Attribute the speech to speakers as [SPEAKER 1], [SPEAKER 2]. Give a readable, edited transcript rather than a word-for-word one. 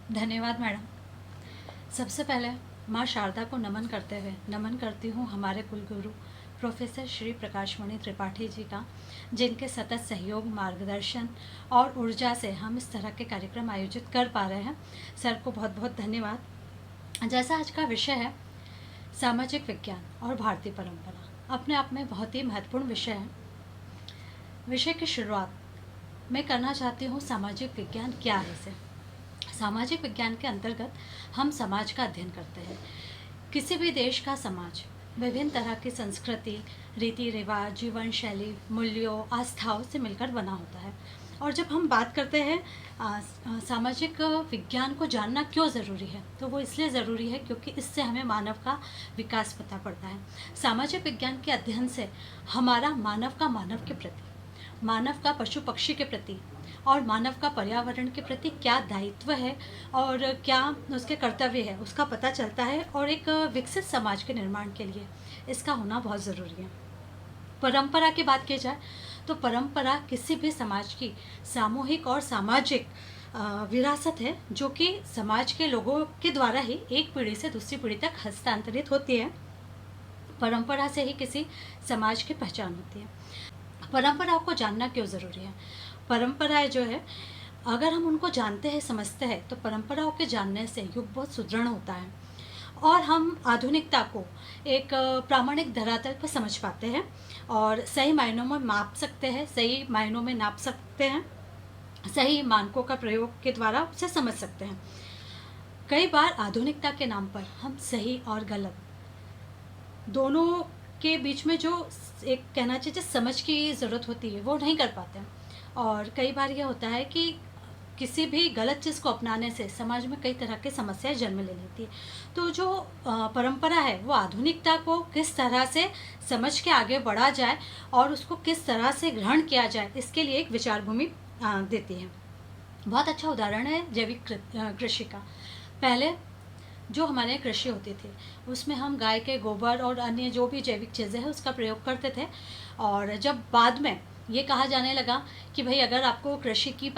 [SPEAKER 1] धन्यवाद मैडम। सबसे पहले माँ शारदा को नमन करते हुए नमन करती हूँ हमारे कुलगुरु प्रोफेसर श्री प्रकाश मणि त्रिपाठी जी का, जिनके सतत सहयोग, मार्गदर्शन और ऊर्जा से हम इस तरह के कार्यक्रम आयोजित कर पा रहे हैं। सर को बहुत बहुत धन्यवाद। जैसा आज का विषय है सामाजिक विज्ञान और भारतीय परंपरा, अपने आप में बहुत ही महत्वपूर्ण विषय है। विषय की शुरुआत मैं करना चाहती हूँ सामाजिक विज्ञान क्या है इसे। सामाजिक विज्ञान के अंतर्गत हम समाज का अध्ययन करते हैं। किसी भी देश का समाज विभिन्न तरह की संस्कृति, रीति रिवाज, जीवन शैली, मूल्यों, आस्थाओं से मिलकर बना होता है। और जब हम बात करते हैं सामाजिक विज्ञान को जानना क्यों ज़रूरी है, तो वो इसलिए ज़रूरी है क्योंकि इससे हमें मानव का विकास पता पड़ता है। सामाजिक विज्ञान के अध्ययन से हमारा मानव के प्रति, मानव का पशु पक्षी के प्रति और मानव का पर्यावरण के प्रति क्या दायित्व है और क्या उसके कर्तव्य है, उसका पता चलता है। और एक विकसित समाज के निर्माण के लिए इसका होना बहुत ज़रूरी है। परंपरा की बात की जाए तो परंपरा किसी भी समाज की सामूहिक और सामाजिक विरासत है, जो कि समाज के लोगों के द्वारा ही एक पीढ़ी से दूसरी पीढ़ी तक हस्तांतरित होती है। परंपरा से ही किसी समाज की पहचान होती है। परंपराओं को जानना क्यों ज़रूरी है? परंपराएं जो है, अगर हम उनको जानते हैं, समझते हैं, तो परंपराओं के जानने से युग बहुत सुदृढ़ होता है और हम आधुनिकता को एक प्रामाणिक धरातल पर समझ पाते हैं और सही मायनों में माप सकते हैं, सही मायनों में नाप सकते हैं, सही मानकों का प्रयोग के द्वारा उसे समझ सकते हैं। कई बार आधुनिकता के नाम पर हम सही और गलत दोनों के बीच में जो एक कहना चाहिए समझ की ज़रूरत होती है वो नहीं कर पाते हैं। और कई बार यह होता है कि किसी भी गलत चीज़ को अपनाने से समाज में कई तरह की समस्याएं जन्म ले लेती है। तो जो परंपरा है वो आधुनिकता को किस तरह से समझ के आगे बढ़ा जाए और उसको किस तरह से ग्रहण किया जाए, इसके लिए एक विचार भूमि देती है। बहुत अच्छा उदाहरण है जैविक कृषि का। पहले जो हमारे यहाँ कृषि होती थी उसमें हम गाय के गोबर और अन्य जो भी जैविक चीज़ें हैं उसका प्रयोग करते थे। और जब बाद में ये कहा जाने लगा कि भाई अगर आपको कृषि की